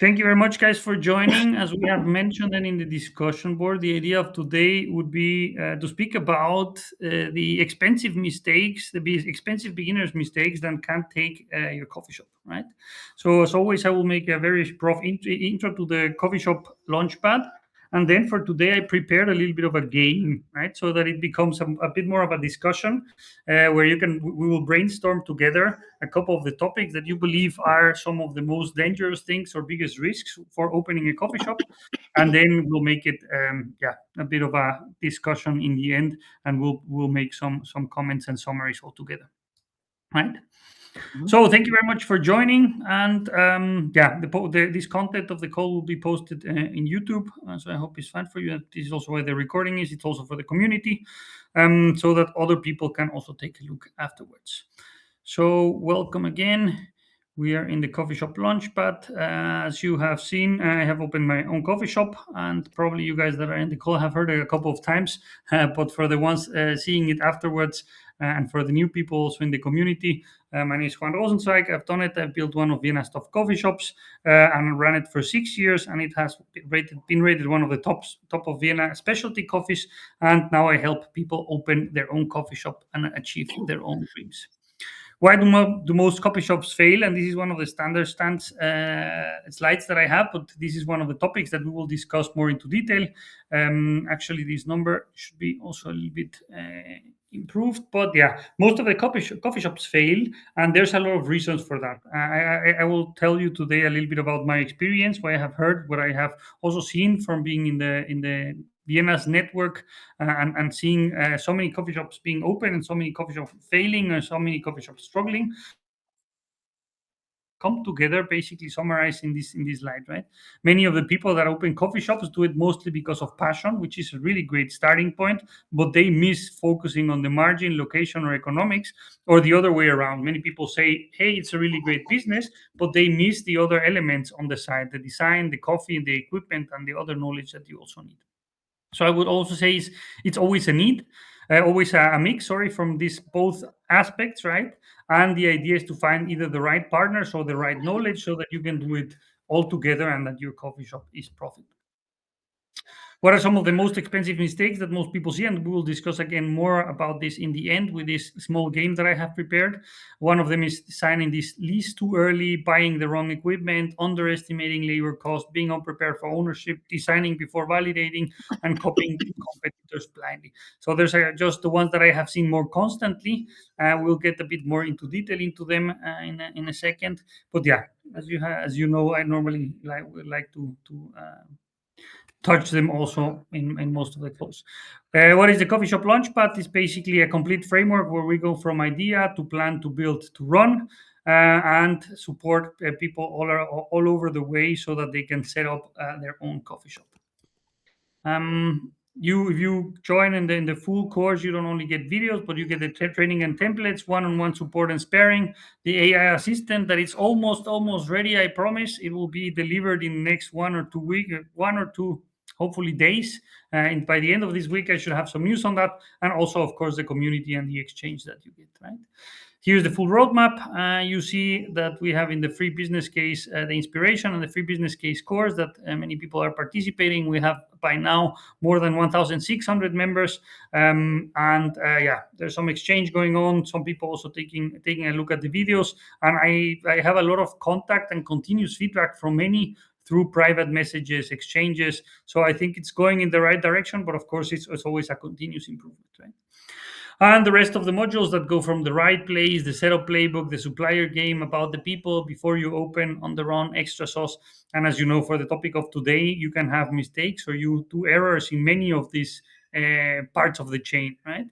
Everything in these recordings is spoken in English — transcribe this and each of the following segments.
Thank you very much, guys, for joining. As we have mentioned and in the discussion board, the idea of today would be to speak about the expensive mistakes, expensive beginners' mistakes that can take your coffee shop, right? So, as always, I will make a very rough intro to the coffee shop launchpad. And then for today, I prepared a little bit of a game, right? So that it becomes a bit more of a discussion where we will brainstorm together a couple of the topics that you believe are some of the most dangerous things or biggest risks for opening a coffee shop, and then we'll make it a bit of a discussion in the end, and we'll make some comments and summaries all together, right? So thank you very much for joining, and this content of the call will be posted in YouTube. So I hope it's fine for you. This is also where the recording is. It's also for the community, so that other people can also take a look afterwards. So welcome again. We are in the coffee shop launchpad. As you have seen, I have opened my own coffee shop, and probably you guys that are in the call have heard it a couple of times. But for the ones seeing it afterwards, and for the new people also in the community, my name is Juan. I've done it. I've built one of Vienna's top coffee shops and ran it for 6 years, and it has been rated one of the top of Vienna specialty coffees. And now I help people open their own coffee shop and achieve their own dreams. Why do most coffee shops fail? And this is one of the standard slides that I have, but this is one of the topics that we will discuss more into detail. Actually, this number should be also a little bit improved, but yeah, most of the coffee shops fail, and there's a lot of reasons for that. I will tell you today a little bit about my experience, what I have heard, what I have also seen from being in the Vienna's network, and seeing so many coffee shops being open and so many coffee shops failing and so many coffee shops struggling come together, basically summarized in this slide, right? Many of the people that open coffee shops do it mostly because of passion, which is a really great starting point, but they miss focusing on the margin, location, or economics, or the other way around. Many people say, hey, it's a really great business, but they miss the other elements on the side, the design, the coffee, the equipment, and the other knowledge that you also need. So I would also say it's always a need, always a mix, sorry, from these both aspects, right? And the idea is to find either the right partners or the right knowledge so that you can do it all together and that your coffee shop is profitable. What are some of the most expensive mistakes that most people see? And we will discuss again more about this in the end with this small game that I have prepared. One of them is signing this lease too early, buying the wrong equipment, underestimating labor cost, being unprepared for ownership, designing before validating, and copying competitors blindly. So there's just the ones that I have seen more constantly. We'll get a bit more into detail into them in a second. But yeah, as you know, I normally like to touch them also in most of the calls. What is the coffee shop launchpad? It's basically a complete framework where we go from idea to plan to build to run, and support people all over the way so that they can set up their own coffee shop. If you join in the full course, you don't only get videos, but you get the training and templates, one-on-one support and sparing, the AI assistant that is almost ready. I promise it will be delivered in the next 1 or 2 weeks, 1 or 2 hopefully days. And by the end of this week, I should have some news on that, and also, of course, the community and the exchange that you get, right? Here's the full roadmap. You see that we have in the free business case the inspiration and the free business case course that many people are participating. We have by now more than 1,600 members, and there's some exchange going on. Some people also taking a look at the videos, and I have a lot of contact and continuous feedback from many through private messages, exchanges. So I think it's going in the right direction, but of course it's always a continuous improvement, right? And the rest of the modules that go from the right place, the setup playbook, the supplier game, about the people before you open, on the run, extra sauce. And as you know, for the topic of today, you can have mistakes or you do errors in many of these parts of the chain, right?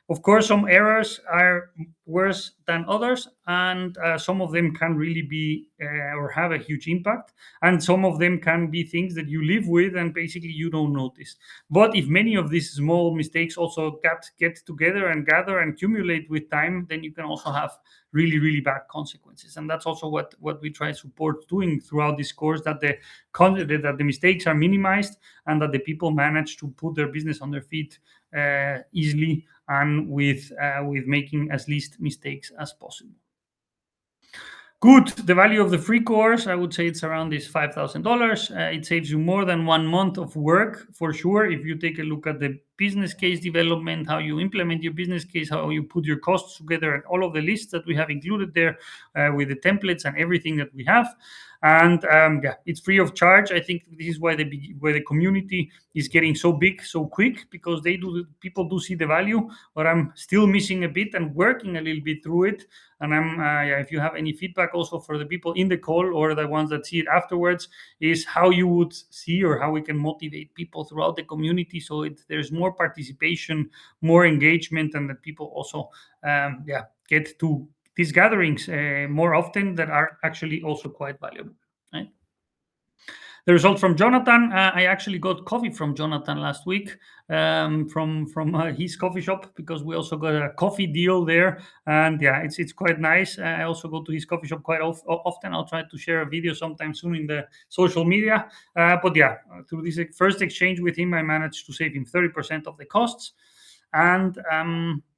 Of course, some errors are worse than others, and some of them can really be or have a huge impact, and some of them can be things that you live with and basically you don't notice. But if many of these small mistakes also get together and gather and accumulate with time, then you can also have really bad consequences. And that's also what we try to support doing throughout this course, that the mistakes are minimized and that the people manage to put their business on their feet easily and with making as least mistakes as possible. Good. The value of the free course, I would say it's around this $5,000. It saves you more than 1 month of work for sure. If you take a look at the business case development, how you implement your business case, how you put your costs together, and all of the lists that we have included there with the templates and everything that we have. And yeah, it's free of charge. I think this is why the community is getting so big so quick, because people do see the value, but I'm still missing a bit and working a little bit through it. And yeah, if you have any feedback also for the people in the call or the ones that see it afterwards, is how you would see or how we can motivate people throughout the community, so there's more participation, more engagement, and that people also yeah, get to these gatherings more often, that are actually also quite valuable, right? The result from Jonathan, I actually got coffee from Jonathan last week, from his coffee shop, because we also got a coffee deal there. And yeah, it's quite nice. I also go to his coffee shop quite often. I'll try to share a video sometime soon in the social media. But yeah, through this first exchange with him, I managed to save him 30% of the costs. And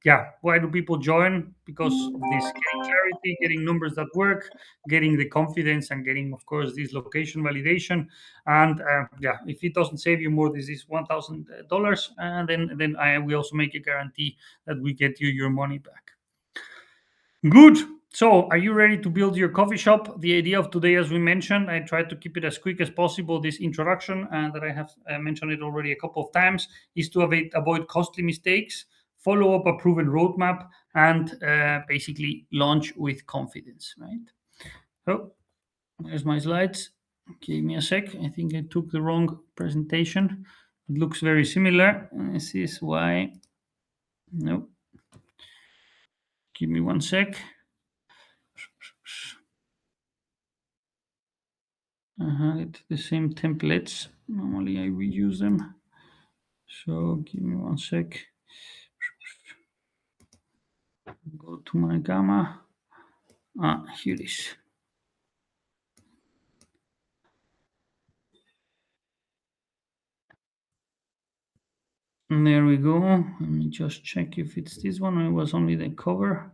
yeah, why do people join? Because of this: getting clarity, getting numbers that work, getting the confidence, and getting, of course, this location validation. And yeah, if it doesn't save you more than this $1,000, then we also make a guarantee that we get you your money back. Good. So, are you ready to build your coffee shop? The idea of today, as we mentioned, I tried to keep it as quick as possible. This introduction, that I have mentioned it already a couple of times, is to avoid costly mistakes, follow up a proven roadmap, and basically launch with confidence, right? So, there's my slides. Give me a sec. I think I took the wrong presentation. It looks very similar. This is why. No. Give me one sec. It's the same templates. Normally I reuse them. So give me one sec. Go to my gamma. Here it is. And there we go. Let me just check if it's this one or it was only the cover.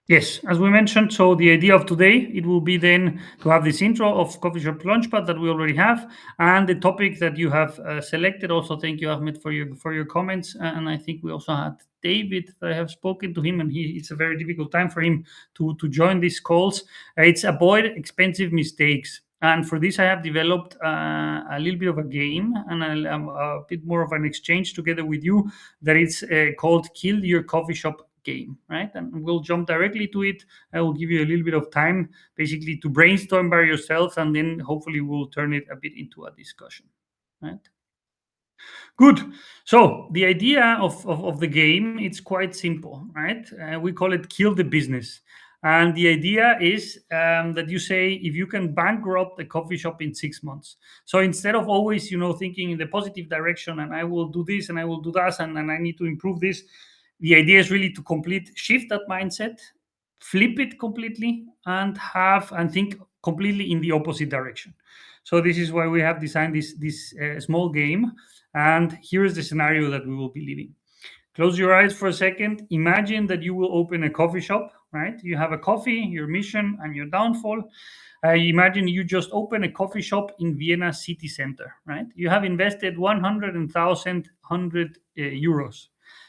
Yes, as we mentioned, so the idea of today, it will be then to have this intro of CoffeeShop Launchpad that we already have, and the topic that you have selected. Also, thank you, Ahmed, for your comments. And I think we also had David. I have spoken to him, and it's a very difficult time for him to join these calls. It's avoid expensive mistakes. And for this, I have developed a little bit of a game and a bit more of an exchange together with you, that it's called Kill Your Coffee Shop Game, right? And we'll jump directly to it. I will give you a little bit of time basically to brainstorm by yourself, and then hopefully we'll turn it a bit into a discussion, right? Good. So the idea of the game, it's quite simple, right? We call it Kill the Business. And the idea is that you say, if you can bankrupt the coffee shop in 6 months. So instead of always, thinking in the positive direction, and I will do this and I will do that, and I need to improve this, the idea is really to shift that mindset, flip it completely, and think completely in the opposite direction. So this is why we have designed this small game. And here is the scenario that we will be living. Close your eyes for a second. Imagine that you will open a coffee shop, right? You have a coffee, your mission, and your downfall. Imagine you just open a coffee shop in Vienna city center, right? You have invested 100,000 euros.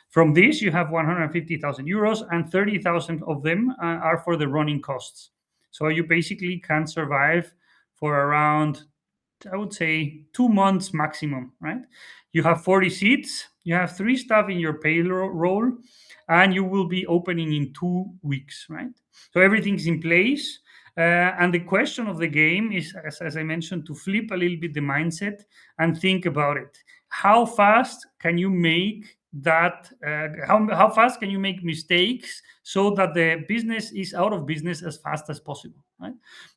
From this, you have 150,000 euros, and 30,000 of them are for the running costs. So you basically can survive for around, I would say, 2 months maximum, right? You have 40 seats, you have 3 staff in your payroll, and you will be opening in 2 weeks, right? So everything's in place. And the question of the game is, as I mentioned, to flip a little bit the mindset and think about it. How fast can you make that? How fast can you make mistakes so that the business is out of business as fast as possible, right?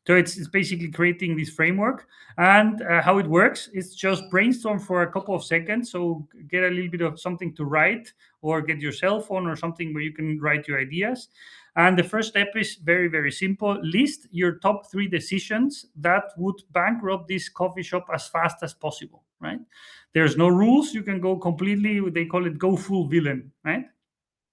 So it's basically creating this framework. And how it works is just brainstorm for a couple of seconds. So get a little bit of something to write, or get your cell phone or something where you can write your ideas. And the first step is very, very simple. List your top 3 decisions that would bankrupt this coffee shop as fast as possible, right? There's no rules. You can go completely, they call it go full villain, right?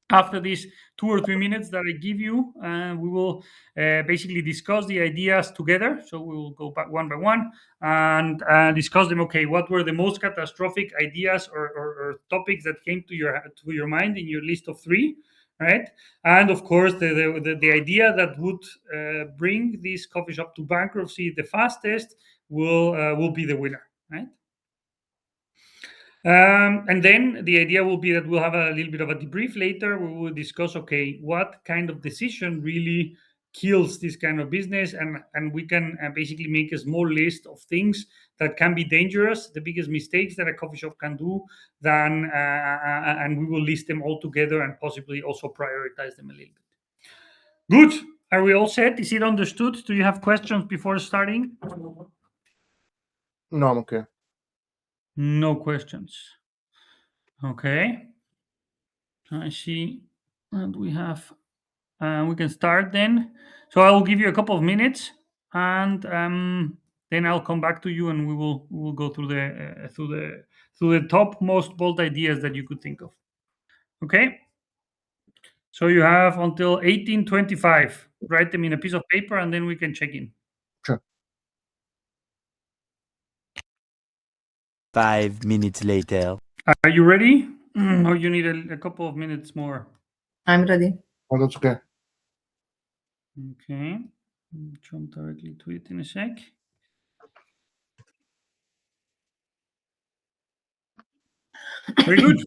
After these 2 or 3 minutes that I give you, we will basically discuss the ideas together. So we will go back one by one and discuss them. Okay, what were the most catastrophic ideas or topics that came to your mind in your list of three, right? And of course, the idea that would bring this coffee shop to bankruptcy the fastest will be the winner, right? And then the idea will be that we'll have a little bit of a debrief later. We will discuss, okay, what kind of decision really kills this kind of business, and we can basically make a small list of things that can be dangerous, the biggest mistakes that a coffee shop can do. Then, and we will list them all together and possibly also prioritize them a little bit. Good. Are we all set? Is it understood? Do you have questions before starting? No, I'm okay. No questions. Okay. I see. And we have, we can start then. So I will give you a couple of minutes, and then I'll come back to you, and we will go through the top most bold ideas that you could think of. Okay. So you have until 1825. Write them in a piece of paper, and then we can check in. Sure. 5 minutes later. Are you ready? Or you need a couple of minutes more? I'm ready. Oh, that's okay. Okay. Jump directly to it in a sec. Very good.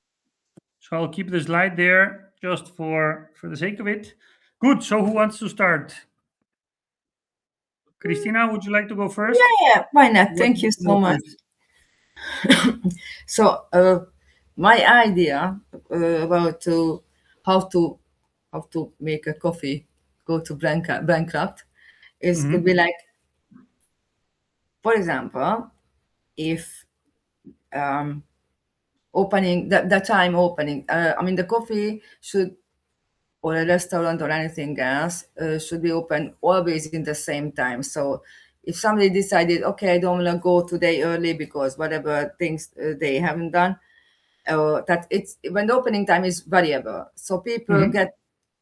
So I'll keep the slide there just for the sake of it. Good. So who wants to start? Christina, would you like to go first? Yeah, why not? What Thank do you so know much. first? So, my idea about how to how to make a coffee go to bankrupt is could be like, for example, if opening the time opening. I mean, the coffee should, or a restaurant or anything else should be open always in the same time. So if somebody decided, okay, I don't want to go today early because whatever things they haven't done, that it's when the opening time is variable. So people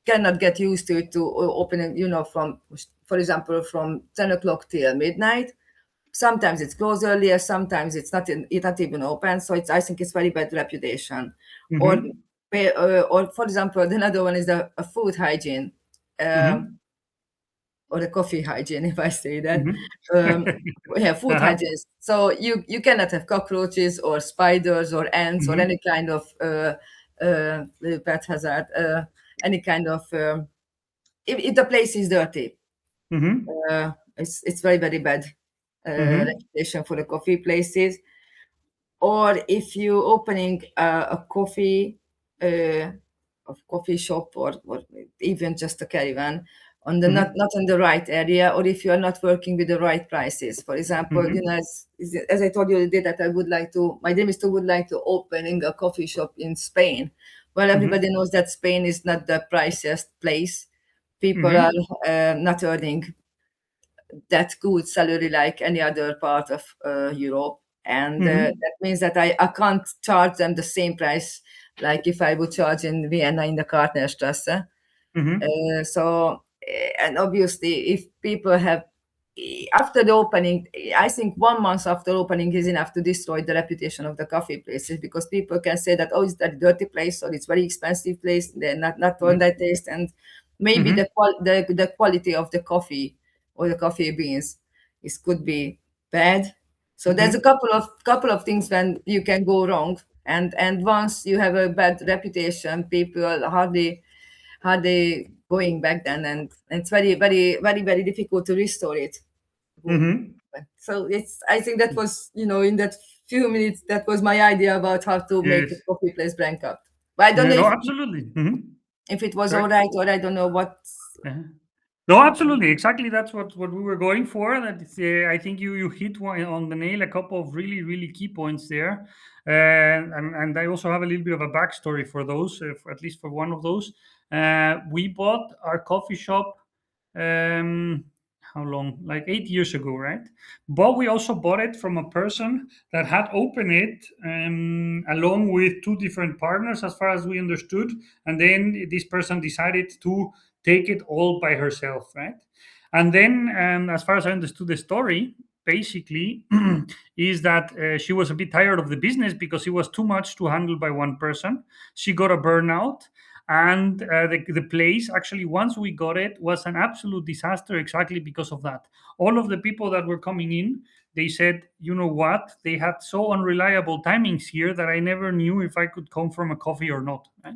cannot get used to it to opening, from, for example, from 10 o'clock till midnight. Sometimes it's closed earlier, sometimes it's not even open. So I think it's very bad reputation. Or or for example, another one is the food hygiene, or the coffee hygiene, if I say that. Yeah, food hygiene. So you cannot have cockroaches or spiders or ants or any kind of pet hazard, any kind of if the place is dirty. It's very, very bad reputation for the coffee places. Or if you opening a coffee shop, or even just a caravan on the not in the right area, or if you are not working with the right prices. For example, as I told you the day that my dream is to would like to opening a coffee shop in Spain. Well, everybody knows that Spain is not the priciest place. People are not earning that good salary like any other part of Europe. And that means that I can't charge them the same price like if I would charge in Vienna in the Kartnerstrasse. And obviously, if people have, after the opening, I think 1 month after opening is enough to destroy the reputation of the coffee places, because people can say that, oh, it's that dirty place or it's very expensive place. They're not on that taste, and maybe the quality of the coffee or the coffee beans could be bad. So there's a couple of things when you can go wrong, and once you have a bad reputation, people hardly going back then, and it's very, very, very, very difficult to restore it. So I think that was, in that few minutes, that was my idea about how to make a Yes. coffee place bankrupt. But I don't know No, if, absolutely. if it was Correct. all right, or I don't know what. No, absolutely, exactly. That's what we were going for. That is, I think you hit one on the nail. A couple of really, really key points there, and I also have a little bit of a backstory for those, at least for one of those. We bought our coffee shop. how long? Like 8 years ago, right? But we also bought it from a person that had opened it along with two different partners, as far as we understood. And then this person decided to take it all by herself, right? And then, as far as I understood the story, basically, is that she was a bit tired of the business because it was too much to handle by one person. She got a burnout, and the place, actually, once we got it, was an absolute disaster, exactly because of that. All of the people that were coming in, they said, you know what, they had so unreliable timings here that I never knew if I could come from a coffee or not, right?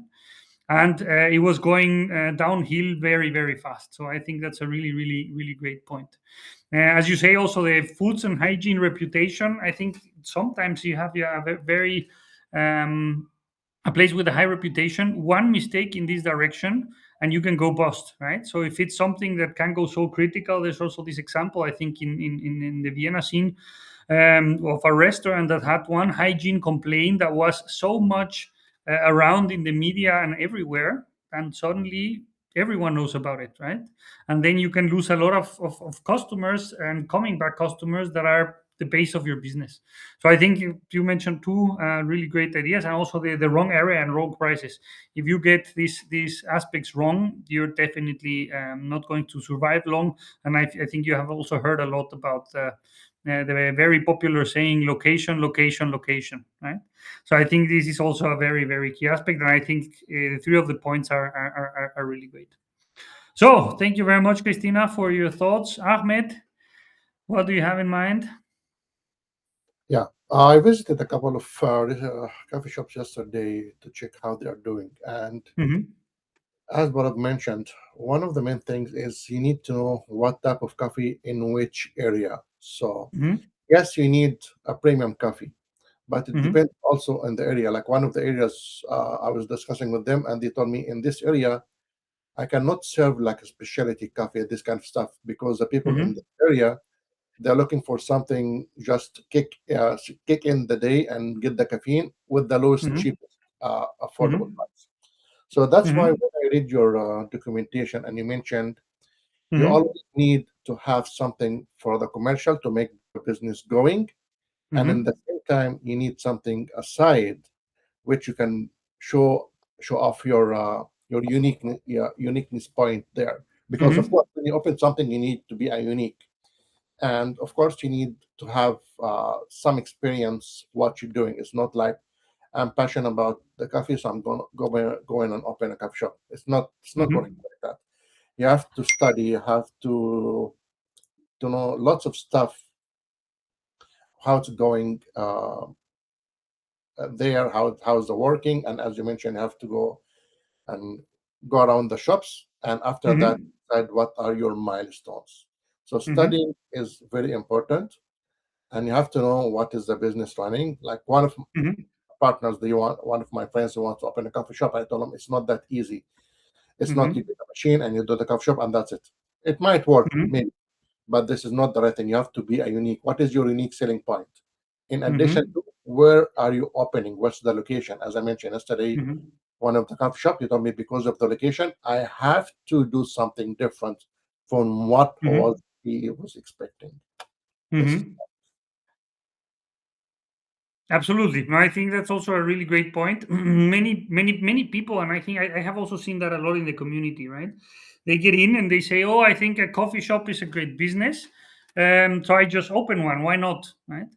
And it was going downhill very, very fast. So I think that's a really, really, really great point. As you say, also the foods and hygiene reputation, I think sometimes you have a very a place with a high reputation, one mistake in this direction and you can go bust, right? So if it's something that can go so critical, there's also this example, I think, in the Vienna scene, of a restaurant that had one hygiene complaint that was so much around in the media and everywhere, and suddenly everyone knows about it, right? And then you can lose a lot of customers and coming back customers that are the base of your business. So I think you mentioned two really great ideas, and also the wrong area and wrong prices. If you get these aspects wrong, you're definitely not going to survive long. And I think you have also heard a lot about the very popular saying, location, location, location, right? So I think this is also a very, very key aspect, and I think the three of the points are really great. So thank you very much, Christina, for your thoughts. Ahmed, what do you have in mind? Yeah, I visited a couple of coffee shops yesterday to check how they are doing. And Mm-hmm. as Bob mentioned, one of the main things is you need to know what type of coffee in which area. So, Mm-hmm. yes, you need a premium coffee, but it Mm-hmm. depends also on the area. Like one of the areas I was discussing with them, and they told me in this area, I cannot serve like a specialty coffee, this kind of stuff, because the people in the Mm-hmm. area, they're looking for something just kick in the day and get the caffeine with the lowest, Mm-hmm. cheapest, affordable Mm-hmm. price. So that's why Mm-hmm. when I read your documentation and you mentioned you Mm-hmm. always need to have something for the commercial to make the business going, and in the Mm-hmm. same time you need something aside which you can show off your uniqueness point there. Because of Mm-hmm. course, when you open something, you need to be a unique, and of course you need to have some experience what you're doing. It's not like I'm passionate about the coffee, so I'm going and open a coffee shop. It's not working Mm-hmm. like that. You have to study, you have to know lots of stuff, how it's going there, how's the working, and as you mentioned, you have to and go around the shops, and after that Mm-hmm. decide what are your milestones. So Mm-hmm. studying is very important, and you have to know what is the business running. Like one of Mm-hmm. partners, one of my friends who wants to open a coffee shop, I told him it's not that easy. It's not you Mm-hmm. get a machine and you do the coffee shop and that's it. It might work Mm-hmm. maybe, but this is not the right thing. You have to be a unique. What is your unique selling point? In addition Mm-hmm. to where are you opening? What's the location? As I mentioned yesterday, Mm-hmm. one of the coffee shop, you told me because of the location, I have to do something different from what Mm-hmm. he was expecting. This is Mm-hmm. Absolutely. No, I think that's also a really great point. Many people, and I think I have also seen that a lot in the community, right? They get in and they say, "Oh, I think a coffee shop is a great business, so I just open one. Why not?" Right?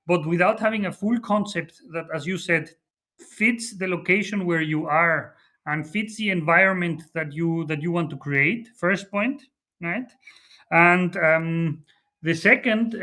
But without having a full concept that, as you said, fits the location where you are and fits the environment that you want to create. First point, right? And the second,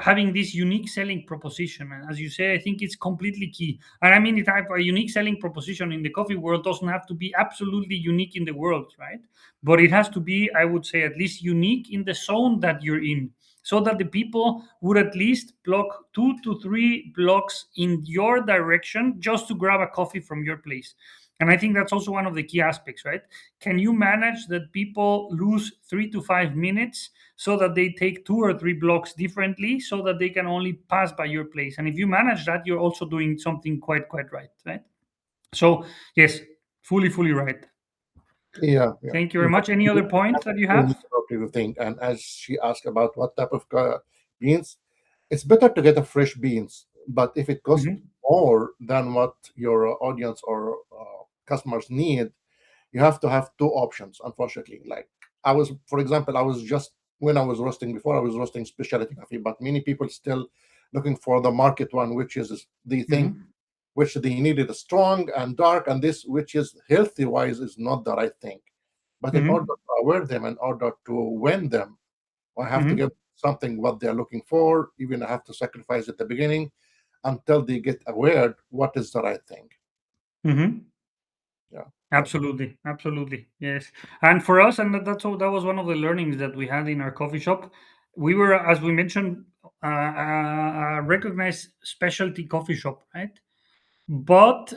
having this unique selling proposition. And as you say, I think it's completely key. And I mean, the type a unique selling proposition in the coffee world doesn't have to be absolutely unique in the world, right? But it has to be, I would say, at least unique in the zone that you're in, so that the people would at least block 2 to 3 blocks in your direction just to grab a coffee from your place. And I think that's also one of the key aspects, right? Can you manage that people lose 3 to 5 minutes so that they take 2 or 3 blocks differently so that they can only pass by your place? And if you manage that, you're also doing something quite right? So yes, fully right. yeah, yeah. Thank you very You much. Any need other to have points a that you unique have? do you think? And as she asked about what type of beans, it's better to get a fresh beans. But if it costs Mhm. more than what your audience or customers need, you have to have two options. Unfortunately, like for example, I was just when I was roasting before, I was roasting specialty coffee, but many people still looking for the market one, which is they think Mhm. which they needed strong and dark, and this which is healthy wise is not the right thing. But in order Mhm. to aware them, in order to win them, I have to Mhm. give something what they're looking for. Even I have to sacrifice at the beginning until they get aware what is the right thing. Mhm. Yeah, that's it. Absolutely, absolutely, yes. And for us, and that was one of the learnings that we had in our coffee shop. We were, as we mentioned, a recognized specialty coffee shop, right? But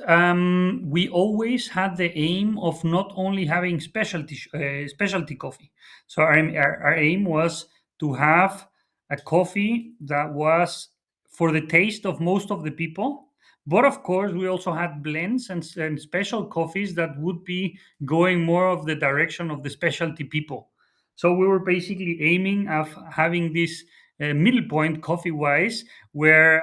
we always had the aim of not only having specialty coffee. So our aim was to have a coffee that was for the taste of most of the people. But of course, we also had blends and special coffees that would be going more of the direction of the specialty people. So we were basically aiming of having this middle point coffee wise, where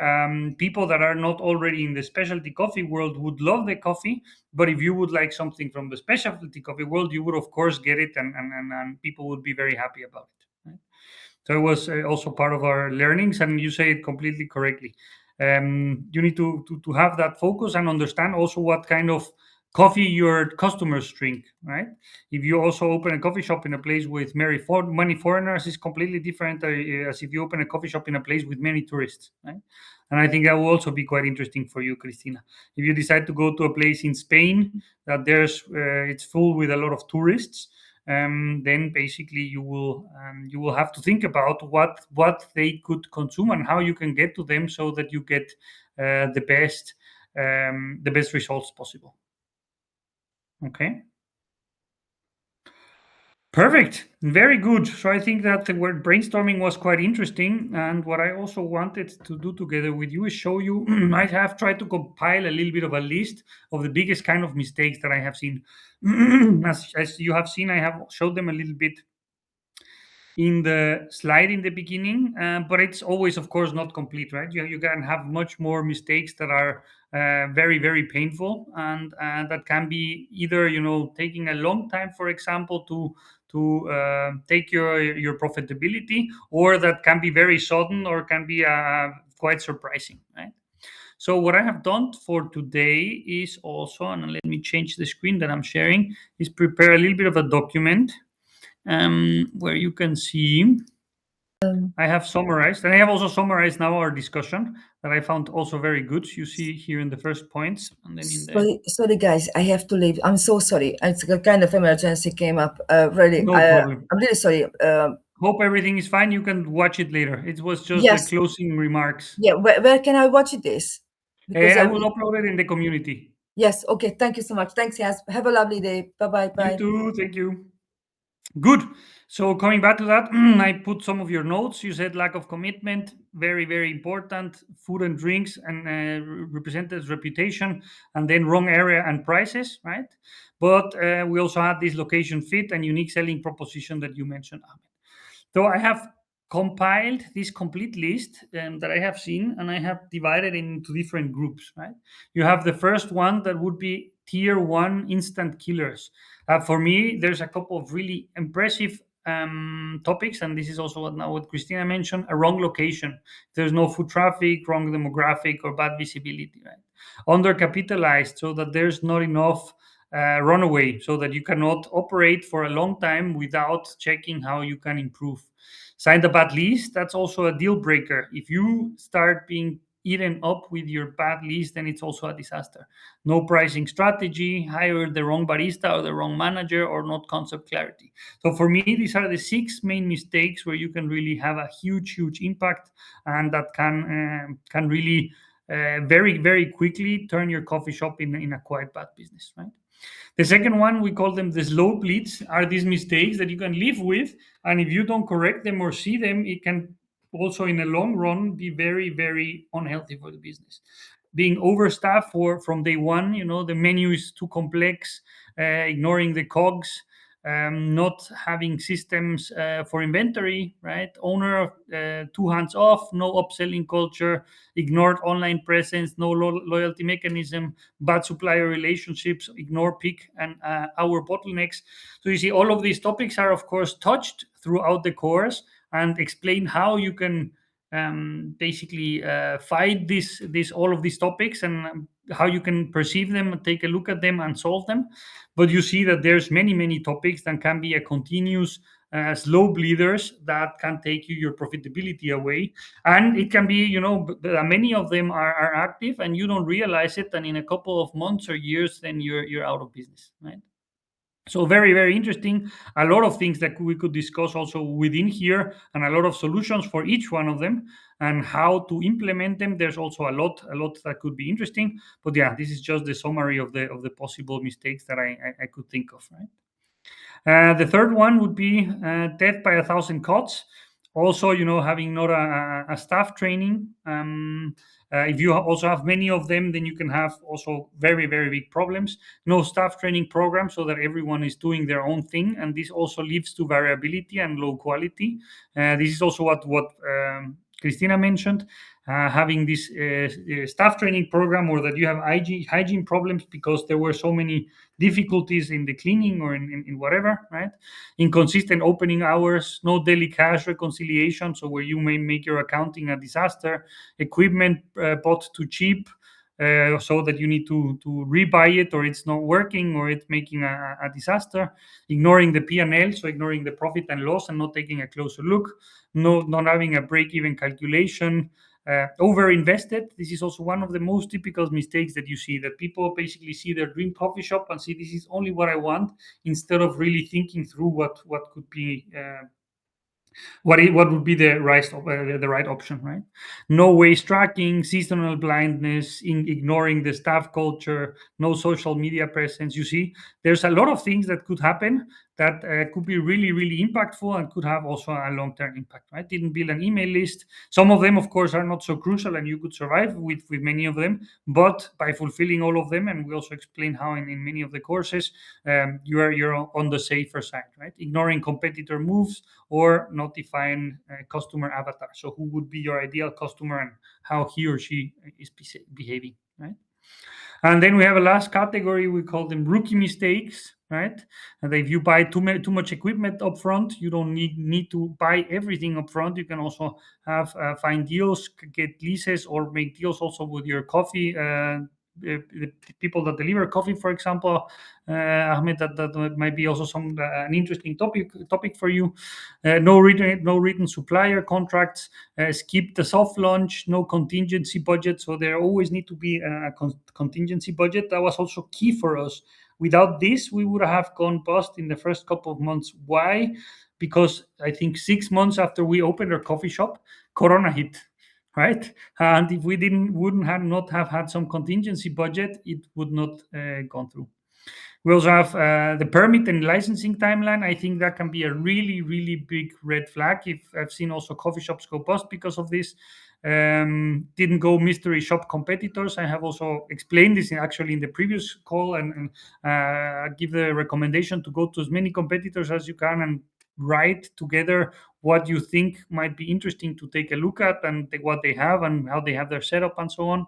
people that are not already in the specialty coffee world would love the coffee, but if you would like something from the specialty coffee world, you would of course get it, and people would be very happy about it, right? So it was also part of our learnings, and you say it completely correctly. You need to have that focus and understand also what kind of coffee your customers drink, right? If you also open a coffee shop in a place with many foreigners, it's completely different as if you open a coffee shop in a place with many tourists, right? And I think that will also be quite interesting for you, Christina. If you decide to go to a place in Spain that it's full with a lot of tourists, then basically you will have to think about what they could consume and how you can get to them so that you get the best results possible. Okay. Perfect. Very good. So I think that the word brainstorming was quite interesting. And what I also wanted to do together with you is show you, I have tried to compile a little bit of a list of the biggest kind of mistakes that I have seen. As you have seen, I have showed them a little bit in the slide in the beginning, but it's always, of course, not complete, right? You can have much more mistakes that are very, very painful, and that can be either taking a long time, for example, to take your profitability, or that can be very sudden or can be quite surprising, right? So what I have done for today is also, and let me change the screen that I'm sharing, is prepare a little bit of a document where you can see I have summarized, and I have also summarized now our discussion that I found also very good. You see here in the first points, and then in the Sorry, guys, I have to leave. I'm so sorry. It's a kind of emergency came up. Really, no problem. I'm really sorry. Hope everything is fine. You can watch it later. It was just the Yes, closing remarks. yeah. Where can I watch this? Because I will upload it in the community. yes. Okay. Thank you so much. Thanks, Yas. Have a lovely day. Bye, bye, You bye. too. Thank you. Good. So coming back to that, I put some of your notes. You said lack of commitment, very, very important. Food and drinks and represented reputation, and then wrong area and prices, right? But we also had this location fit and unique selling proposition that you mentioned, Ahmed. So I have compiled this complete list that I have seen, and I have divided it into different groups. Right? You have the first one that would be tier one instant killers. For me, there's a couple of really impressive topics, and this is also what Christina mentioned: a wrong location. There's no foot traffic, wrong demographic, or bad visibility. Right? Undercapitalized, so that there's not enough runaway, so that you cannot operate for a long time without checking how you can improve. Signed a bad lease, that's also a deal breaker. If you start being eaten up with your bad lease, then it's also a disaster. No pricing strategy, hire the wrong barista or the wrong manager, or not concept clarity. So for me, these are the six main mistakes where you can really have a huge, huge impact, and that can really very, very quickly turn your coffee shop in a quite bad business, right? The second one, we call them the slow bleeds, are these mistakes that you can live with. And if you don't correct them or see them, it can also, in the long run, be very, very unhealthy for the business. Being overstaffed from day one, the menu is too complex, ignoring the cogs, not having systems for inventory, right? Owner two hands off, no upselling culture, ignored online presence, no loyalty mechanism, bad supplier relationships, ignore peak and our bottlenecks. So you see, all of these topics are, of course, touched throughout the course and explain how you can basically fight this all of these topics and how you can perceive them, take a look at them, and solve them. But you see that there's many topics that can be a continuous slow bleeders that can take your profitability away, and it can be, many of them are active and you don't realize it, and in a couple of months or years then you're out of business, right? So very interesting. A lot of things that we could discuss also within here, and a lot of solutions for each one of them and how to implement them. There's also a lot that could be interesting. But yeah, this is just the summary of the possible mistakes that I could think of, right? The third one would be death by 1,000 cuts. Also, having not a staff training. If you also have many of them, then you can have also very big problems. No staff training program, so that everyone is doing their own thing, and this also leads to variability and low quality. This is also what Christina mentioned. Having this staff training program, or that you have hygiene problems because there were so many difficulties in the cleaning or in whatever, right? Inconsistent opening hours, no daily cash reconciliation, so where you may make your accounting a disaster, equipment bought too cheap, so that you need to rebuy it, or it's not working, or it's making a disaster. Ignoring the P&L, so ignoring the profit and loss and not taking a closer look. Not having a break-even calculation. Over invested. This is also one of the most typical mistakes that you see, that people basically see their dream coffee shop and see this is only what I want, instead of really thinking through what could be what would be the right option, right? No waste tracking, seasonal blindness, ignoring the staff culture, no social media presence. You see, there's a lot of things that could happen that could be really impactful and could have also a long-term impact, right? Didn't build an email list. Some of them, of course, are not so crucial and you could survive with many of them, but by fulfilling all of them, and we also explain how in many of the courses, you're on the safer side, right? Ignoring competitor moves, or not define customer avatar. So who would be your ideal customer and how he or she is behaving, right? And then we have a last category, we call them rookie mistakes, right? And if you buy too much equipment up front, you don't need to buy everything up front. You can also have find deals, get leases, or make deals also with your coffee. The people that deliver coffee, for example, Ahmed, that might be also an interesting topic for you. No written supplier contracts. Skip the soft launch. No contingency budget. So there always need to be a contingency budget. That was also key for us. Without this, we would have gone bust in the first couple of months. Why? Because I think 6 months after we opened our coffee shop, Corona hit, right? And if we not have had some contingency budget, it would not gone through. We also have the permit and licensing timeline. I think that can be a really big red flag. If I've seen also coffee shops go bust because of this. Didn't go mystery shop competitors. I have also explained this actually in the previous call, and give the recommendation to go to as many competitors as you can and write together what you think might be interesting to take a look at, and what they have and how they have their setup and so on.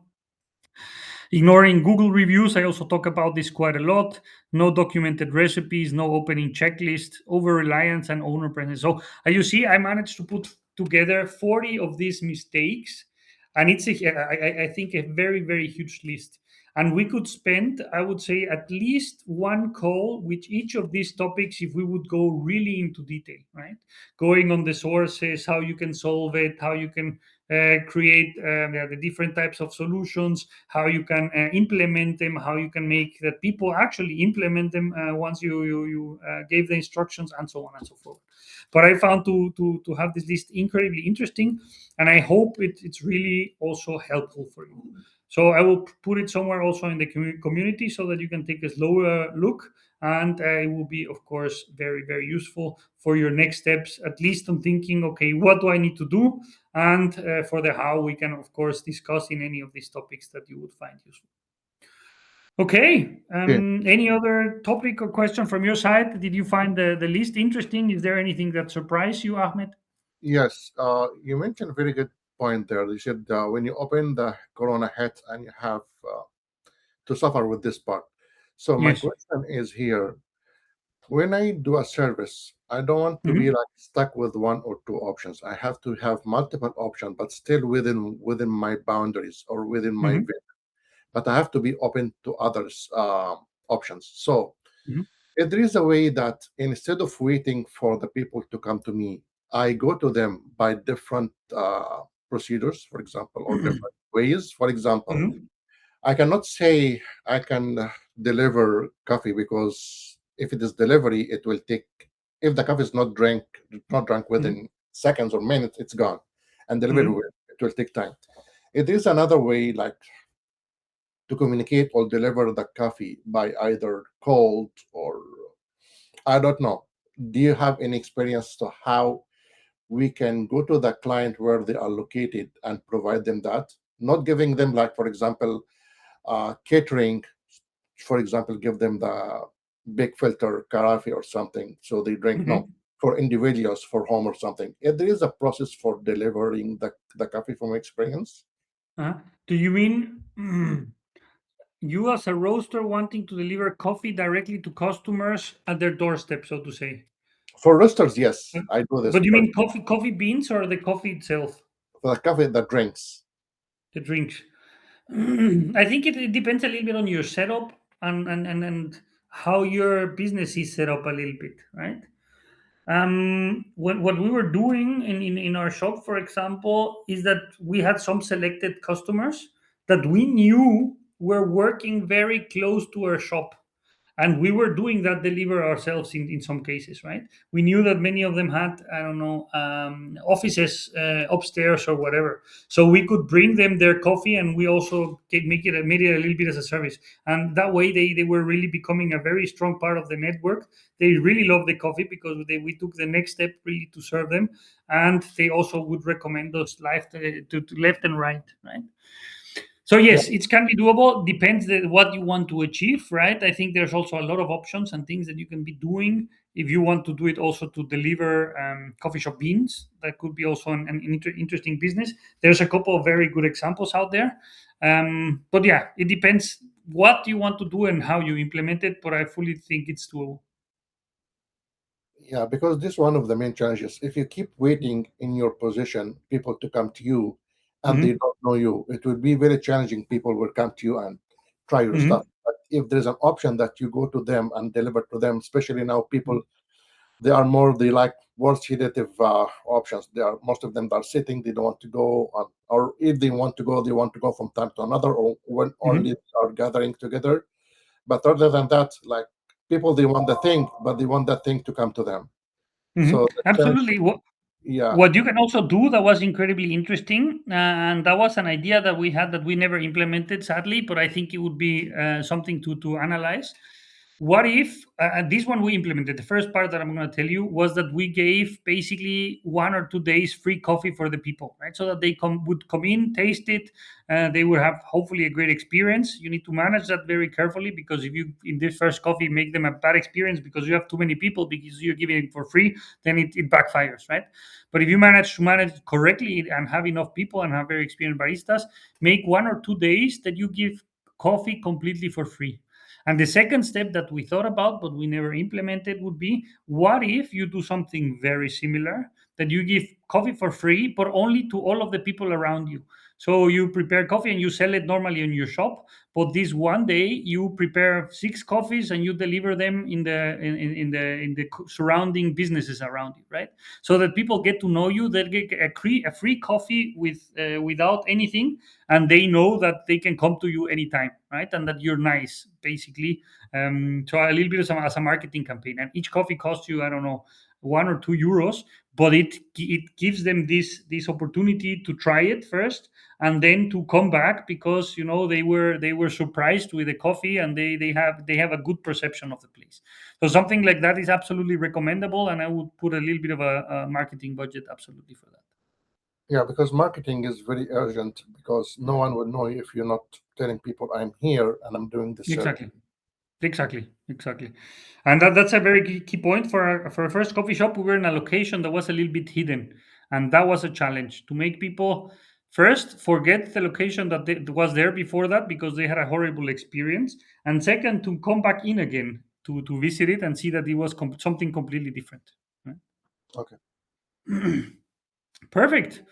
Ignoring Google reviews, I also talk about this quite a lot. No documented recipes, no opening checklist, over reliance, and owner presence. So you see, I managed to put together 40 of these mistakes, and it's I think a very huge list. And we could spend, I would say, at least one call with each of these topics if we would go really into detail, right? Going on the sources, how you can solve it, how you can create the different types of solutions, how you can implement them, how you can make that people actually implement them once you gave the instructions, and so on and so forth. But I found to have this list incredibly interesting, and I hope it's really also helpful for you. So I will put it somewhere also in the community so that you can take a slower look, and it will be, of course, very useful for your next steps, at least on thinking, okay, what do I need to do? And for the how, we can, of course, discuss in any of these topics that you would find useful. Okay. Okay. Any other topic or question from your side? Did you find the list interesting? Is there anything that surprised you, Ahmed? Yes, you mentioned a very good point there. You said when you open the Corona hat and you have to suffer with this part. So my Yes. question is here: when I do a service, I don't want to be Mhm. like stuck with one or two options. I have to have multiple options, but still within my boundaries or within my Mhm. vision. But I have to be open to others options. So Mhm. if there is a way that instead of waiting for the people to come to me, I go to them by different procedures, for example, or Mhm. different ways. For example, Mhm. I cannot say I can deliver coffee because if it is delivery, it will take. If the coffee is not drunk Mhm. within seconds or minutes, it's gone, and delivery Mhm. it will take time. It is another way, like to communicate or deliver the coffee by either cold or I don't know. Do you have any experience to how we can go to the client where they are located and provide them that? Not giving them, like, for example, catering, for example, give them the big filter carafe or something so they drink. No, Mhm. for individuals, for home or something. If there is a process for delivering the coffee from experience. Uh-huh. Do you mean you as a roaster wanting to deliver coffee directly to customers at their doorstep, so to say? For roasters, Uh, yes, I do this. But you But mean coffee beans or the coffee itself, for the coffee, the drinks. the drinks? I think it depends a little bit on your setup and how your business is set up a little bit, right? What we were doing in our shop, for example, is that we had some selected customers that we knew were working very close to our shop, and we were doing that deliver ourselves in some cases, right? We knew that many of them had, I don't know, offices upstairs or whatever, so we could bring them their coffee, and we also made it a little bit as a service, and that way they were really becoming a very strong part of the network. They really love the coffee because we took the next step really to serve them, and they also would recommend us to left and right. So Yeah, yes, it can be doable. Depends what you want to achieve, right? I think there's also a lot of options and things that you can be doing if you want to do it also to deliver coffee shop beans. That could be also an interesting business. There's a couple of very good examples out there, but yeah, it depends what you want to do and how you implement it. But I fully think it's doable. yeah, because this is one of the main challenges. If you keep waiting in your position, people to come to you, and they Hmm. don't know you, it will be very challenging. People will come to you and try your stuff. Hmm. But if there's an option that you go to them and deliver to them, especially now, Hmm. people they like more sedative options. They are most of them are sitting. They don't want to go, or if they want to go, they want to go from time to another, or when only are gathering together. But other than that, like people, they want the thing, but they want that thing to come to them. So the challenge, Absolutely. yeah, What you can also do that was incredibly interesting, and that was an idea that we had that we never implemented, sadly, but I think it would be something to analyze. What if this one we implemented? The first part that I'm going to tell you was that we gave basically 1 or 2 days free coffee for the people, right? So that they would come in, taste it, they would have hopefully a great experience. You need to manage that very carefully because if you in this first coffee make them a bad experience because you have too many people because you're giving it for free, then it backfires, right? But if you manage to manage it correctly and have enough people and have very experienced baristas, make 1 or 2 days that you give coffee completely for free. And the second step that we thought about, but we never implemented, would be what if you do something very similar that you give coffee for free, but only to all of the people around you. So you prepare coffee and you sell it normally in your shop, but this one day you prepare 6 coffees and you deliver them in the surrounding businesses around you, right? So that people get to know you. They get a free coffee without anything, and they know that they can come to you anytime, right? And that you're nice, basically. So a little bit as a marketing campaign, and each coffee costs you, I don't know, 1 or 2 euros, but it gives them this opportunity to try it first and then to come back because they were surprised with the coffee and they have a good perception of the place. So something like that is absolutely recommendable, and I would put a little bit of a marketing budget absolutely for that. Yeah, because marketing is very urgent because no one will know if you're not telling people I'm here and I'm doing this service. Exactly. And that's a very key point for our first coffee shop. We were in a location that was a little bit hidden, and that was a challenge to make people first forget the location that was there before that because they had a horrible experience, and second to come back in again to visit it and see that it was something completely different. Right? Okay. Perfect.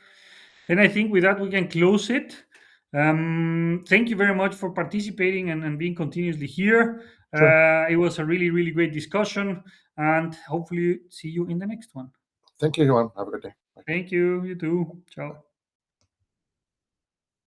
And I think with that we can close it. Thank you very much for participating and being continuously here. Sure. It was a really great discussion, and hopefully see you in the next one. Thank you, Juan. Have a good day. Bye. Thank you. You too. Ciao.